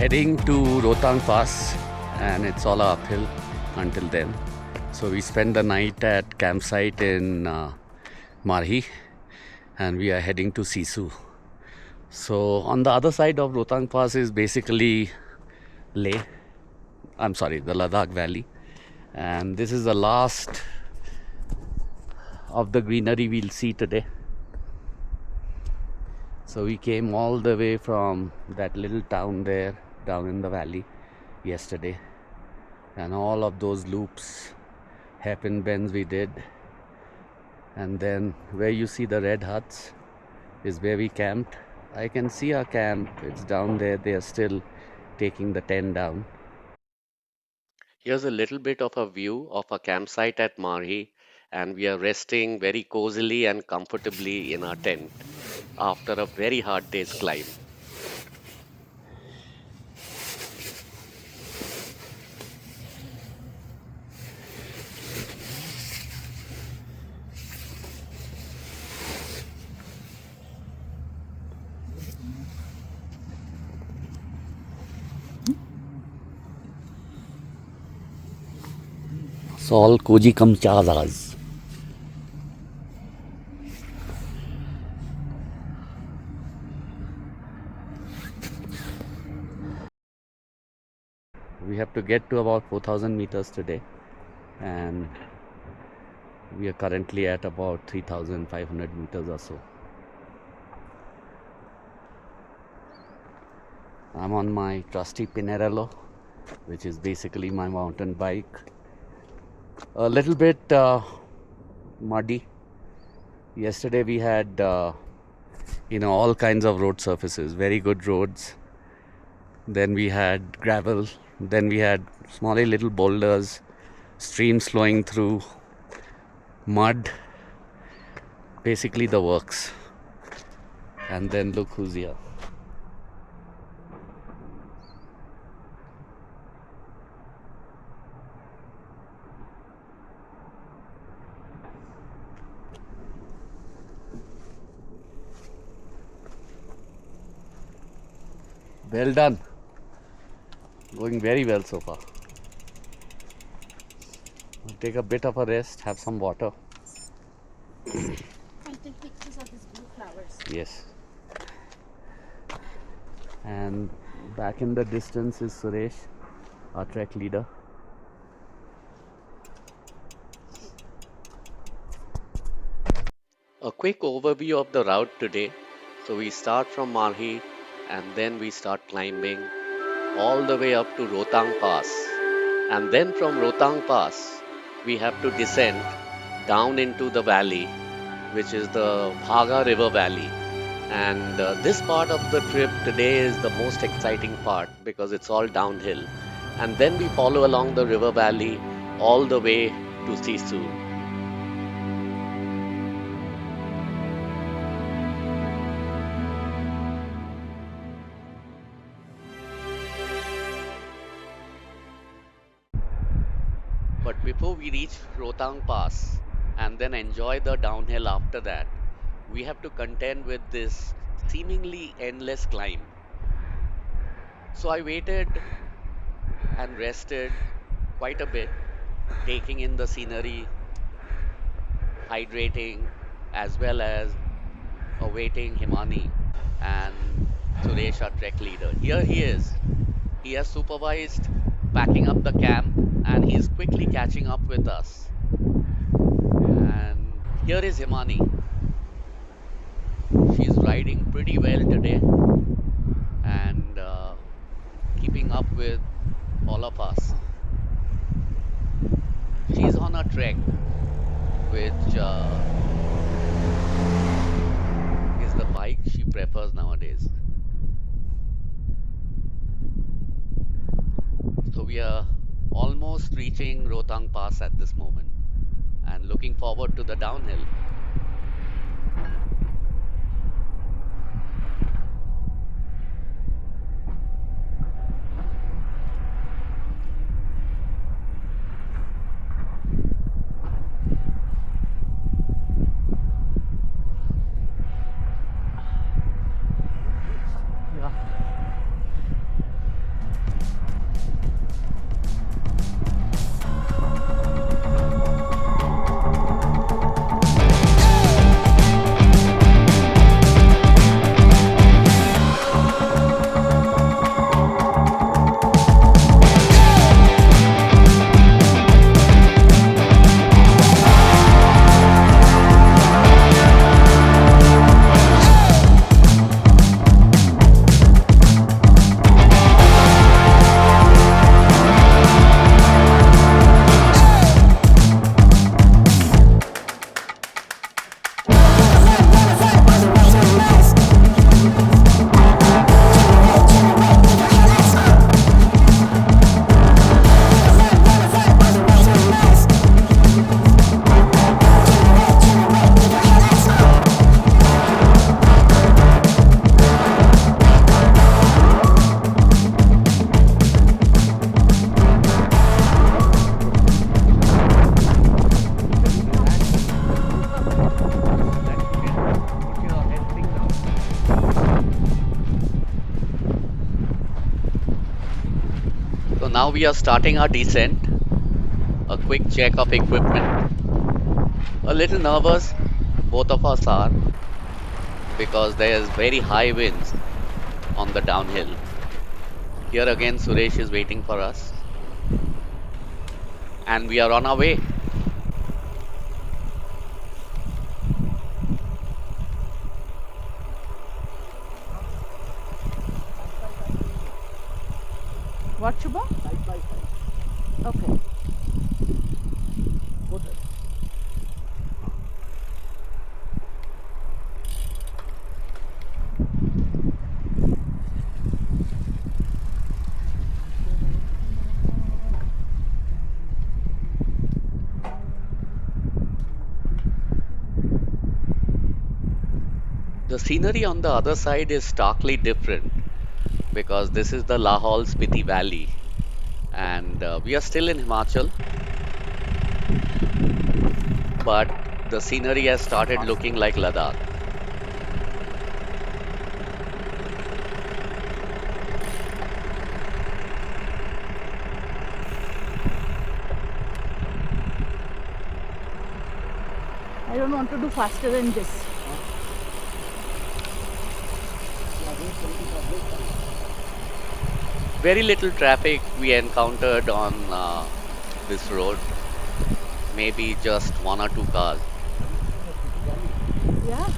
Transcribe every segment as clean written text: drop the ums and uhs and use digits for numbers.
heading to Rohtang Pass, and it's all uphill until then. So we spent the night at campsite in Marhi, and we are heading to Sissu. So on the other side of Rohtang Pass is basically Leh. I'm sorry, the Ladakh Valley, and this is the last of the greenery we'll see today. So we came all the way from that little town there down in the valley yesterday, and all of those loops, hairpin bends we did, and then where you see the red huts is where we camped. I can see our camp, it's down there. They are still taking the tent down. Here's a little bit of a view of a campsite at Marhi, and we are resting very cozily and comfortably in our tent after a very hard day's climb. Sol Koji Kamchadas. We have to get to about 4,000 meters today, and we are currently at about 3,500 meters or so. I'm on my trusty Pinarello, which is basically my mountain bike. A little bit muddy. Yesterday we had all kinds of road surfaces, very good roads. Then we had gravel. Then we had small little boulders, streams flowing through, mud, basically the works. And then look who's here. Well done. Going very well so far. We'll take a bit of a rest, have some water. I'll take pictures of these blue flowers. Yes. And back in the distance is Suresh, our trek leader. A quick overview of the route today. So we start from Marhi, and then we start climbing all the way up to Rohtang Pass. And then from Rohtang Pass, we have to descend down into the valley, which is the Bagha River Valley. And this part of the trip today is the most exciting part because it's all downhill. And then we follow along the river valley all the way to Sissu. But before we reach Rohtang Pass and then enjoy the downhill after that, we have to contend with this seemingly endless climb. So I waited and rested quite a bit, taking in the scenery, hydrating, as well as awaiting Himani and Suresh, our trek leader. Here he is. He has supervised packing up the camp, and he is quickly catching up with us. And here is Himani. She's riding pretty well today and keeping up with all of us. She's on a trek, which is the bike she prefers nowadays. So we are almost reaching Rohtang Pass at this moment and looking forward to the downhill. we are starting our descent. A quick check of equipment. A little nervous, both of us are, because there's very high winds on the downhill. Here again, Suresh is waiting for us, and we are on our way. What, Shubha? Okay. The scenery on the other side is starkly different because this is the Lahaul Spiti Valley, and we are still in Himachal, but the scenery has started looking like Ladakh. I don't want to do faster than this. Very little traffic we encountered on this road, maybe just one or two cars. Yeah.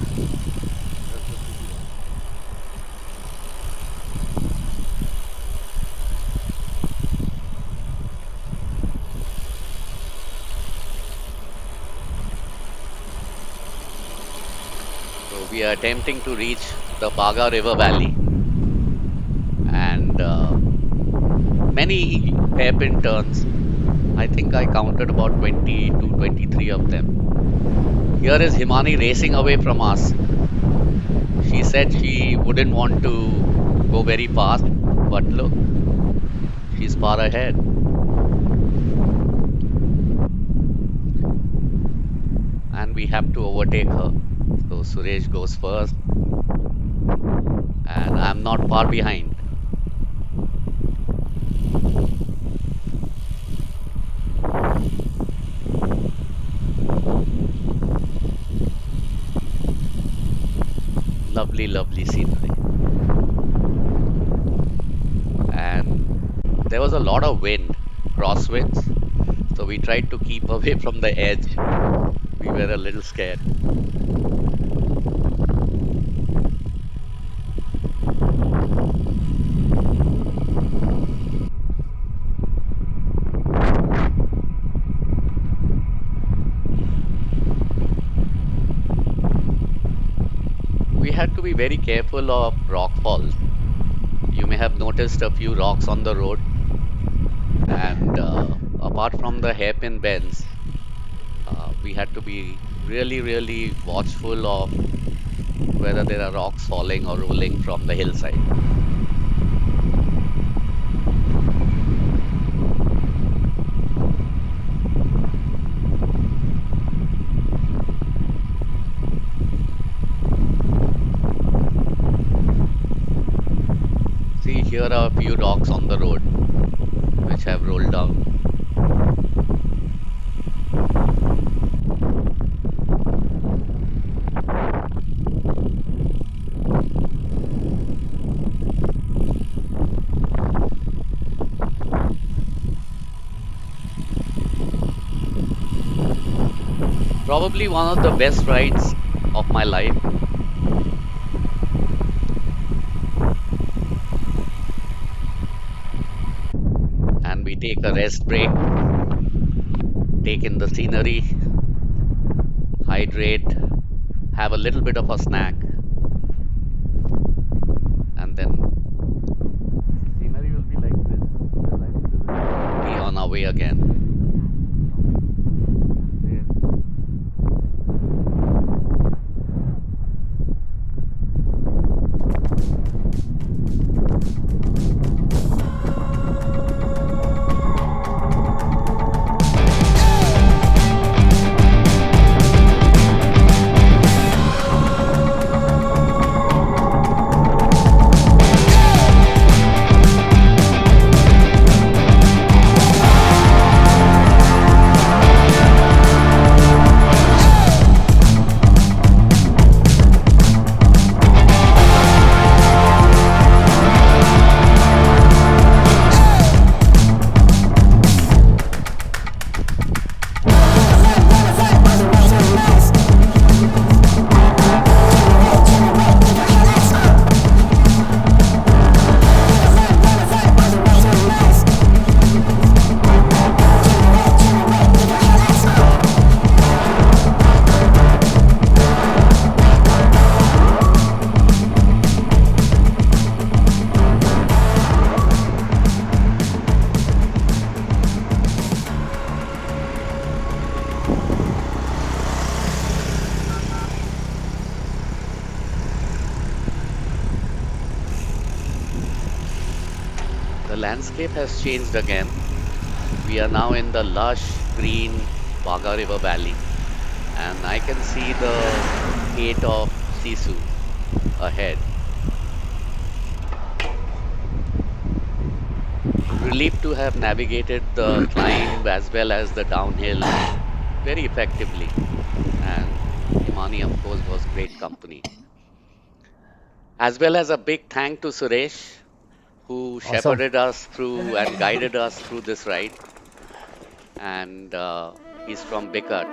So we are attempting to reach the Bagha River Valley, and many hairpin turns. I think I counted about 20 to 23 of them. Here is Himani racing away from us. She said she wouldn't want to go very fast, but look, she's far ahead. And we have to overtake her. So Suresh goes first, and I'm not far behind. Lovely, lovely scenery. And there was a lot of wind, crosswinds, so we tried to keep away from the edge. We were a little scared. We had to be very careful of rock falls. You may have noticed a few rocks on the road, and apart from the hairpin bends, we had to be really, really watchful of whether there are rocks falling or rolling from the hillside. See, here are a few rocks on the road which have rolled down. Probably one of the best rides of my life. And we take a rest break, take in the scenery, hydrate, have a little bit of a snack, and then scenery will be like this. Then I think this is be on our way again. landscape has changed again. We are now in the lush green Bagha River Valley, and I can see the gate of Sissu ahead. Relieved to have navigated the climb as well as the downhill very effectively. And Himani, of course, was great company. As well as a big thank to Suresh, who Awesome. shepherded us through and guided us through this ride. And he's from Bicut.